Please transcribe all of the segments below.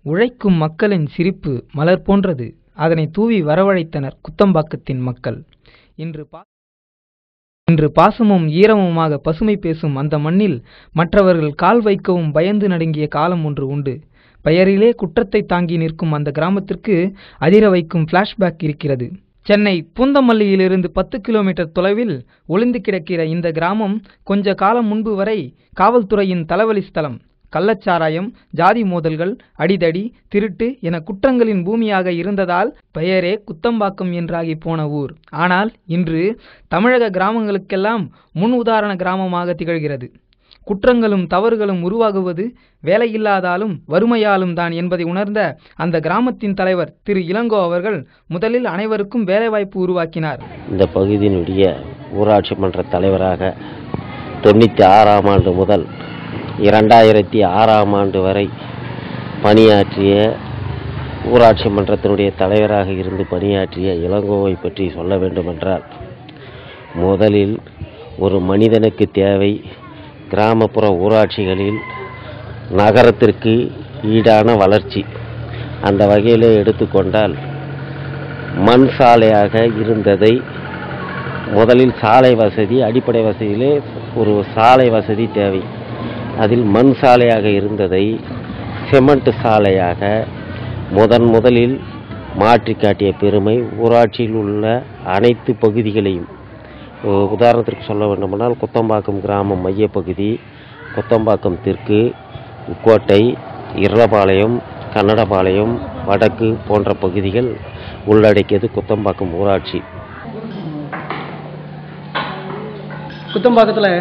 உழைக்கும் மக்களின் சிரிப்பு மலர் போன்றது. அதனை தூவி வரவழைத்தனர் குத்தம்பாக்கத்தின் மக்கள். இன்று பாசமும் ஈரமுமாக பசுமை பேசும் அந்த மண்ணில் மற்றவர்கள் கால் வைக்கவும் பயந்து நடுங்கிய காலம் ஒன்று உண்டு. பெயரிலே குற்றத்தை தாங்கி நிற்கும் அந்த கிராமத்திற்கு அதிர வைக்கும் பிளாஷ்பேக் இருக்கிறது. சென்னை பூந்தமல்லியிலிருந்து 10 கிலோமீட்டர் தொலைவில் ஒளிந்து கிடக்கிற இந்த கிராமம் கொஞ்ச காலம் முன்பு வரை காவல்துறையின் தலைவலி ஸ்தலம். கள்ளச்சாராயம், ஜாதி மோதல்கள், அடிதடி, திருட்டு என குற்றங்களின் பூமியாக இருந்ததால் பெயரே குத்தம்பாக்கம் என்றாகி போன ஊர். ஆனால் இன்று தமிழக கிராமங்களுக்கெல்லாம் முன் உதாரண கிராமமாக திகழ்கிறது. குற்றங்களும் தவறுகளும் உருவாகுவது வேலையில்லாதாலும் வறுமையாலும் தான் என்பதை உணர்ந்த அந்த கிராமத்தின் தலைவர் திரு இளங்கோ அவர்கள் முதலில் அனைவருக்கும் வேலைவாய்ப்பு உருவாக்கினார். இந்த பகுதியினுடைய ஊராட்சி மன்ற தலைவராக 96ஆம் ஆண்டு முதல் 2006ஆம் ஆண்டு வரை பணியாற்றிய ஊராட்சி மன்றத்தினுடைய தலைவராக இருந்து பணியாற்றிய இளங்கோவை பற்றி சொல்ல வேண்டுமென்றால், முதலில் ஒரு மனிதனுக்கு தேவை கிராமப்புற ஊராட்சிகளில் நகரத்திற்கு ஈடான வளர்ச்சி. அந்த வகையில் எடுத்துக்கொண்டால் மண் சாலையாக இருந்ததை முதலில் சாலை வசதி, அடிப்படை வசதியிலே ஒரு சாலை வசதி தேவை. அதில் மண் சாலையாக இருந்ததை சிமெண்ட் சாலையாக முதலில் மாற்றி காட்டிய பெருமை ஊராட்சியில் உள்ள அனைத்து பகுதிகளையும். உதாரணத்திற்கு சொல்ல வேண்டுமானால் குத்தம்பாக்கம் கிராமம் மையப்பகுதி, குத்தம்பாக்கம் தெற்கு, உக்கோட்டை, இரளபாளையம், கன்னடபாளையம், வடக்கு போன்ற பகுதிகள் உள்ளடக்கியது குத்தம்பாக்கம் ஊராட்சி. குத்தம்பாக்கத்தில்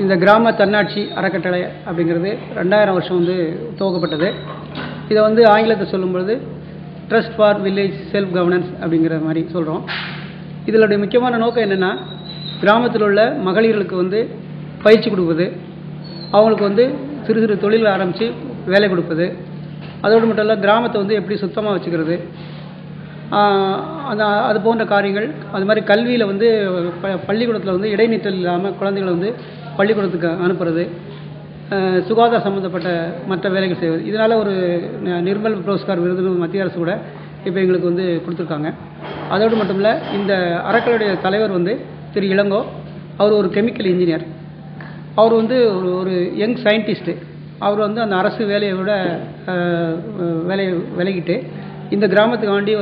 இந்த கிராம தன்னாட்சி அறக்கட்டளை அப்படிங்கிறது 2000 வருஷம் துவக்கப்பட்டது. இதை ஆங்கிலத்தை சொல்லும்பொழுது trust for village self governance அப்படிங்கிற மாதிரி சொல்கிறோம். இதனுடைய முக்கியமான நோக்கம் என்னென்னா, கிராமத்தில் உள்ள மகளிர்களுக்கு பயிற்சி கொடுப்பது, அவங்களுக்கு சிறு சிறு தொழில் ஆரம்பித்து வேலை கொடுப்பது, அதோடு மட்டும் இல்லை கிராமத்தை எப்படி சுத்தமாக வச்சுக்கிறது, அது போன்ற காரியங்கள். அது மாதிரி கல்வியில் பள்ளிக்கூடத்தில் இடைநிற்றல் இல்லாமல் குழந்தைகளை பள்ளிக்கூடத்துக்கு அனுப்புறது, சுகாதார சம்மந்தப்பட்ட மற்ற வேலைகள் செய்வது. இதனால் ஒரு நிர்மல் புரஸ்கார் விருது மத்திய அரசு கூட இப்போ எங்களுக்கு கொடுத்துருக்காங்க. அதோடு மட்டும் இல்லை, இந்த அறக்கட்டளையுடைய தலைவர் திரு இளங்கோ. அவர் ஒரு கெமிக்கல் இன்ஜினியர். அவர் ஒரு யங் சயின்டிஸ்ட்டு. அவர் அந்த அரசு வேலையை விட விலகிட்டு இந்த கிராமத்துக்கு வேண்டி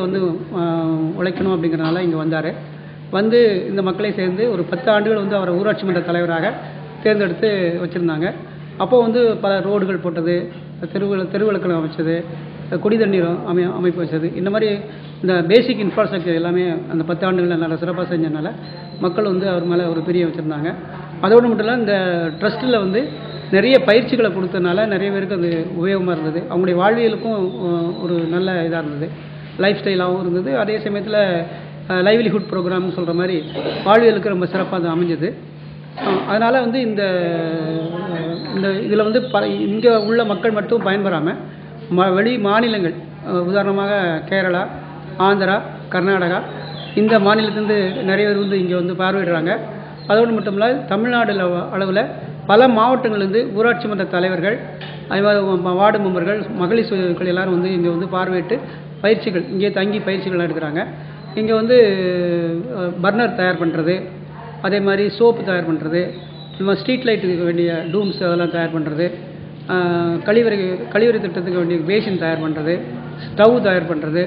உழைக்கணும் அப்படிங்கிறனால இங்கே வந்தார். இந்த மக்களை சேர்ந்து ஒரு 10 ஆண்டுகள் அவரை ஊராட்சி மன்ற தலைவராக தேர்ந்தெடுத்து வச்சுருந்தாங்க. அப்போது பல ரோடுகள் போட்டது, தெருவிளக்குகள் அமைச்சது, குடி தண்ணீர் அமைப்பு வச்சது. இந்த மாதிரி இந்த பேசிக் இன்ஃப்ராஸ்ட்ரக்சர் எல்லாமே அந்த 10 ஆண்டுகளில் நல்லா சிறப்பாக செஞ்சதுனால மக்கள் அவர் மேலே ஒரு பிரியம் வச்சுருந்தாங்க. அதோடு மட்டும் இல்லை, இந்த ட்ரஸ்ட்டில் நிறைய பயிற்சிகளை கொடுத்ததுனால நிறைய பேருக்கு அது உபயோகமாக இருந்தது. அவங்களுடைய வாழ்வியலுக்கும் ஒரு நல்ல இதாக இருந்தது, லைஃப் ஸ்டைலாகவும் இருந்தது. அதே சமயத்தில் லைவ்லிஹுட் ப்ரோக்ராம்னு சொல்கிற மாதிரி வாழ்வியலுக்கு ரொம்ப சிறப்பாக அது அமைஞ்சது. அதனால் இந்த இதில் இங்கே உள்ள மக்கள் மட்டும் பயன்பெறாமல் வெளி மாநிலங்கள், உதாரணமாக கேரளா, ஆந்திரா, கர்நாடகா, இந்த மாநிலத்திலேருந்து நிறைய பேர் இங்கே பார்வையிடுறாங்க. அதோடு மட்டும் இல்லை, தமிழ்நாடு அளவில் பல மாவட்டங்கள்லேருந்து ஊராட்சி மன்ற தலைவர்கள், அது மாதிரி வார்டு மெம்பர்கள், மகளிர் சுயக்குழு எல்லோரும் இங்கே பார்வையிட்டு பயிற்சிகள், இங்கே தங்கி பயிற்சிகள் எடுக்கிறாங்க. இங்கே பர்னர் தயார் பண்ணுறது, அதே மாதிரி சோப்பு தயார் பண்ணுறது, இந்த மாதிரி ஸ்ட்ரீட் லைட்டுக்கு வேண்டிய டூம்ஸ் அதெல்லாம் தயார் பண்ணுறது, கழிவறை திட்டத்துக்கு வேண்டிய பேசின் தயார் பண்ணுறது, ஸ்டவ் தயார் பண்ணுறது,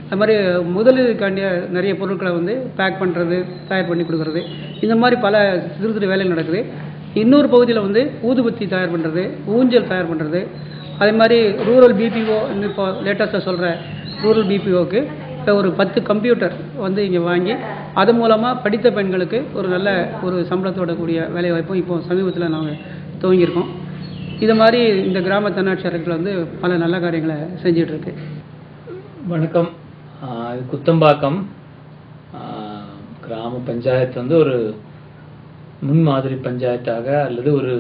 அது மாதிரி முதலீடுக்காண்டிய நிறைய பொருட்களை பேக் பண்ணுறது, தயார் பண்ணி கொடுக்குறது. இந்த மாதிரி பல சிறு சிறு வேலைகள் நடக்குது. இன்னொரு பகுதியில் ஊதுபத்தி தயார் பண்ணுறது, ஊஞ்சல் தயார் பண்ணுறது, அதே மாதிரி ரூரல் பிபிஓ, இப்போ லேட்டஸ்ட்டாக சொல்கிற ரூரல் பிபிஓக்கு ஒரு 10 கம்ப்யூட்டர் இங்கே வாங்கி அது மூலமாக படித்த பெண்களுக்கு ஒரு நல்ல ஒரு சம்பளத்தோட கூடிய வேலைவாய்ப்பும் இப்போ சமீபத்தில் நாங்கள் துவங்கியிருக்கோம். இது மாதிரி இந்த கிராம தன்னாட்சி அறக்கட்டளை பல நல்ல காரியங்களை செஞ்சிட்ருக்கு. வணக்கம். குத்தம்பாக்கம் கிராம பஞ்சாயத்து ஒரு முன்மாதிரி பஞ்சாயத்தாக அல்லது ஒரு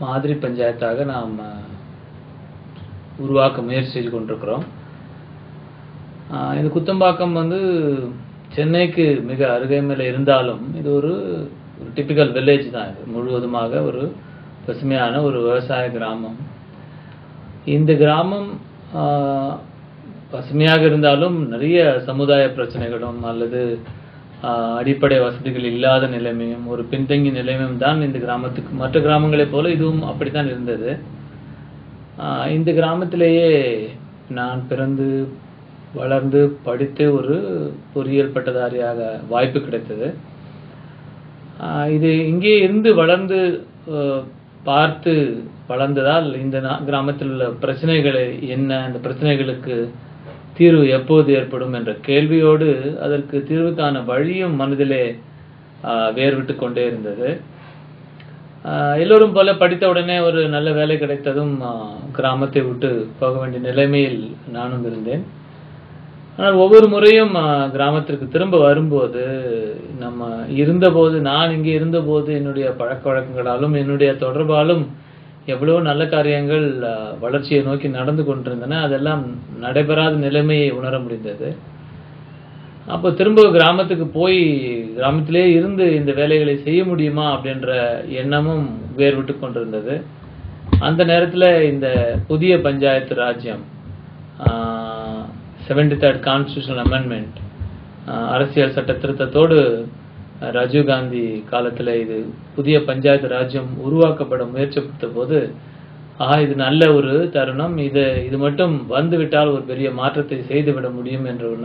மாதிரி பஞ்சாயத்தாக நாம் உருவாக்க முயற்சி செய்து கொண்டிருக்கிறோம். இந்த குத்தம்பாக்கம் சென்னைக்கு மிக அருகாமையில் இருந்தாலும் இது ஒரு டிப்பிக்கல் வில்லேஜ் தான். இது முழுவதுமாக ஒரு பசுமையான ஒரு விவசாய கிராமம். இந்த கிராமம் பசுமையாக இருந்தாலும் நிறைய சமுதாய பிரச்சனைகளும் அல்லது அடிப்படை வசதிகள் இல்லாத நிலைமையும் ஒரு பின்தங்கிய நிலைமையும் தான் இந்த கிராமத்துக்கு, மற்ற கிராமங்களைப் போல இதுவும் அப்படித்தான் இருந்தது. இந்த கிராமத்திலேயே நான் பிறந்து வளர்ந்து படித்து ஒரு பொறியியல் பட்டதாரியாக வாய்ப்பு கிடைத்தது. இது இங்கே இருந்து வளர்ந்து பார்த்து வளர்ந்ததால் இந்த கிராமத்தில் உள்ள பிரச்சனைகளை என்ன, அந்த பிரச்சனைகளுக்கு தீர்வு எப்போது ஏற்படும் என்ற கேள்வியோடு அதற்கு தீர்வுக்கான வழியும் மனதிலே வேர்விட்டு கொண்டே இருந்தது. எல்லோரும் போல படித்த உடனே ஒரு நல்ல வேலை கிடைத்ததும் கிராமத்தை விட்டு போக வேண்டிய நிலைமையில் நானும் இருந்தேன். ஆனால் ஒவ்வொரு முறையும் கிராமத்திற்கு திரும்ப வரும்போது நான் இங்கே இருந்தபோது என்னுடைய பழக்க வழக்கங்களாலும் என்னுடைய தொடர்பாலும் எவ்வளோ நல்ல காரியங்கள் வளர்ச்சியை நோக்கி நடந்து கொண்டிருந்தன. அதெல்லாம் நடைபெறாத நிலைமையை உணர முடிந்தது. அப்போ திரும்ப கிராமத்துக்கு போய் கிராமத்திலே இருந்து இந்த வேலைகளை செய்ய முடியுமா அப்படின்ற எண்ணமும் வேர்விட்டு கொண்டிருந்தது. அந்த நேரத்தில் இந்த புதிய பஞ்சாயத்து ராஜ்யம் 73rd கான்ஸ்டியூஷனல் அமெண்ட்மெண்ட் அரசியல் சட்ட திருத்தத்தோடு ராஜீவ்காந்தி காலத்தில் இது புதிய பஞ்சாயத்து ராஜ்யம் உருவாக்கப்பட முயற்சித்த போது இது நல்ல ஒரு தருணம், இது மட்டும் வந்துவிட்டால் ஒரு பெரிய மாற்றத்தை செய்துவிட முடியும் என்ற ஒரு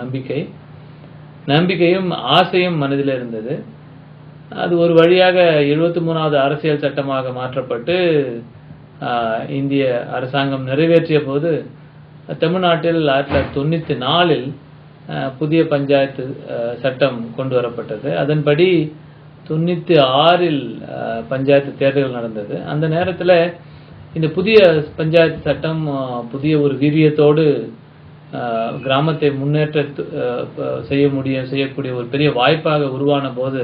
நம்பிக்கையும் ஆசையும் மனதில் இருந்தது. அது ஒரு வழியாக 73வது அரசியல் சட்டமாக மாற்றப்பட்டு இந்திய அரசாங்கம் நிறைவேற்றிய போது தமிழ்நாட்டில் 1994 புதிய பஞ்சாயத்து சட்டம் கொண்டு வரப்பட்டது. அதன்படி 96 பஞ்சாயத்து தேர்தல்கள் நடந்தது. அந்த நேரத்தில் இந்த புதிய பஞ்சாயத்து சட்டம் புதிய ஒரு வீரியத்தோடு கிராமத்தை முன்னேற்ற செய்யக்கூடிய ஒரு பெரிய வாய்ப்பாக உருவான போது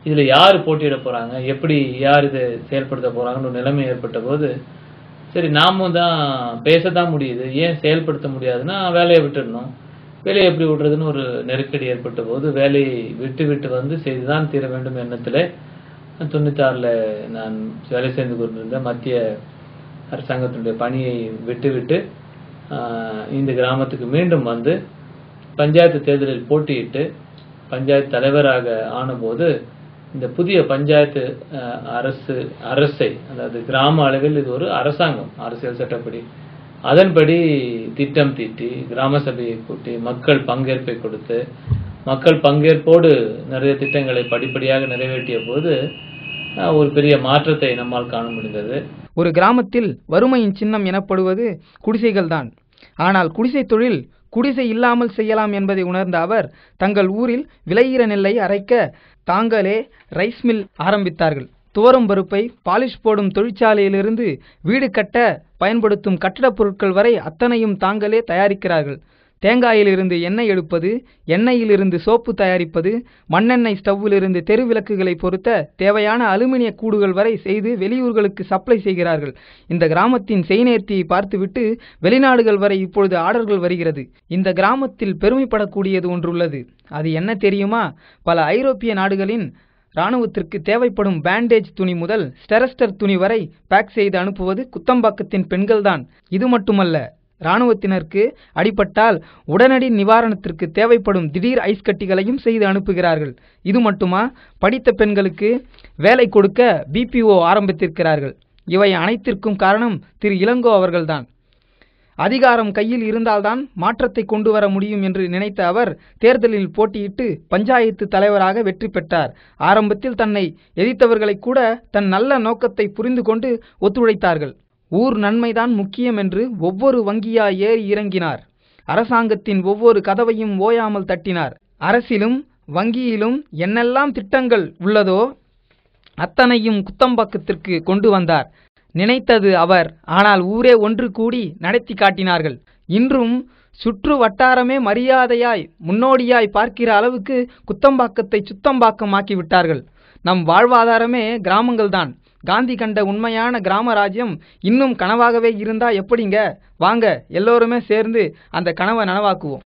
இதில் யார் போட்டியிட போகிறாங்க, எப்படி யார் இதை செயல்படுத்த போகிறாங்கன்னு ஒரு நிலைமை ஏற்பட்ட போது சரி நாமும் தான் பேசத்தான் முடியுது, ஏன் செயல்படுத்த முடியாதுன்னா வேலையை விட்டுடணும். வேலையை எப்படி விடுறதுன்னு ஒரு நெருக்கடி ஏற்பட்ட போது வேலையை விட்டு வந்து செய்துதான் தீர வேண்டும் எண்ணத்தில் 96 நான் வேலை செய்து கொண்டிருந்த மத்திய அரசாங்கத்தினுடைய பணியை விட்டு இந்த கிராமத்துக்கு மீண்டும் வந்து பஞ்சாயத்து தேர்தலில் போட்டியிட்டு பஞ்சாயத்து தலைவராக ஆனபோது இந்த புதிய பஞ்சாயத்து அரசை, அதாவது கிராம அளவில் இது ஒரு அரசாங்கம் அரசியல் சட்டப்படி, அதன்படி திட்டம் தீட்டி கிராம சபையை கூட்டி மக்கள் பங்கேற்பை கொடுத்து மக்கள் பங்கேற்போடு நிறைய திட்டங்களை படிப்படியாக நிறைவேற்றிய போது ஒரு பெரிய மாற்றத்தை நம்மால் காண முடிந்தது. ஒரு கிராமத்தில் வறுமையின் சின்னம் எனப்படுவது குடிசைகள் தான். ஆனால் குடிசை தொழில் குடிசை இல்லாமல் செய்யலாம் என்பதை உணர்ந்த அவர் தங்கள் ஊரில் விளைகிற நெல்லை அரைக்க தாங்களே ரைஸ் மில் ஆரம்பித்தார்கள். துவரம் பருப்பை பாலிஷ் போடும் தொழிற்சாலையிலிருந்து வீடு கட்ட பயன்படுத்தும் கட்டடப் பொருட்கள் வரை அத்தனையும் தாங்களே தயாரிக்கிறார்கள். தேங்காயிலிருந்து எண்ணெய் எடுப்பது, எண்ணெயிலிருந்து சோப்பு தயாரிப்பது, மண்ணெண்ணெய் ஸ்டவ்விலிருந்து தெரு விளக்குகளை பொருத்த தேவையான அலுமினிய கூடுகள் வரை செய்து வெளியூர்களுக்கு சப்ளை செய்கிறார்கள். இந்த கிராமத்தின் செய்நேர்த்தியை பார்த்துவிட்டு வெளிநாடுகள் வரை இப்பொழுது ஆர்டர்கள் வருகிறது. இந்த கிராமத்தில் பெருமைப்படக்கூடியது ஒன்றுள்ளது. அது என்ன தெரியுமா? பல ஐரோப்பிய நாடுகளின் இராணுவத்திற்கு தேவைப்படும் பேண்டேஜ் துணி முதல் ஸ்டெரஸ்டர் துணி வரை பேக் செய்து அனுப்புவது குத்தம்பாக்கத்தின் பெண்கள்தான். இது மட்டுமல்ல, இராணுவத்தினருக்கு அடிபட்டால் உடனடி நிவாரணத்திற்கு தேவைப்படும் திடீர் ஐஸ் கட்டிகளையும் செய்து அனுப்புகிறார்கள். இது மட்டுமா, படித்த பெண்களுக்கு வேலை கொடுக்க BPO ஆரம்பித்திருக்கிறார்கள். இவை அனைத்திற்கும் காரணம் திரு இளங்கோ அவர்கள்தான். அதிகாரம் கையில் இருந்தால்தான் மாற்றத்தை கொண்டு வர முடியும் என்று நினைத்த அவர் தேர்தலில் போட்டியிட்டு பஞ்சாயத்து தலைவராக வெற்றி பெற்றார். ஆரம்பத்தில் தன்னை எதிர்த்தவர்களை கூட தன் நல்ல நோக்கத்தை புரிந்து கொண்டு ஒத்துழைத்தார்கள். ஊர் நன்மைதான் முக்கியம் என்று ஒவ்வொரு வங்கியாய் ஏறி இறங்கினார். அரசாங்கத்தின் ஒவ்வொரு கதவையும் ஓயாமல் தட்டினார். அரசிலும் வங்கியிலும் என்னெல்லாம் திட்டங்கள் உள்ளதோ அத்தனையும் குத்தம்பாக்கத்திற்கு கொண்டு வந்தார். நினைத்தது அவர், ஆனால் ஊரே ஒன்று கூடி நடத்தி காட்டினார்கள். இன்றும் சுற்று வட்டாரமே மரியாதையாய் முன்னோடியாய் பார்க்கிற அளவுக்கு குத்தம்பாக்கத்தை சுத்தம்பாக்கம் ஆக்கிவிட்டார்கள். நம் வாழ்வாதாரமே கிராமங்கள்தான். காந்தி கண்ட உண்மையான கிராம ராஜ்யம் இன்னும் கனவாகவே இருந்தா எப்படிங்க? வாங்க எல்லோருமே சேர்ந்து அந்த கனவை நனவாக்குவோம்.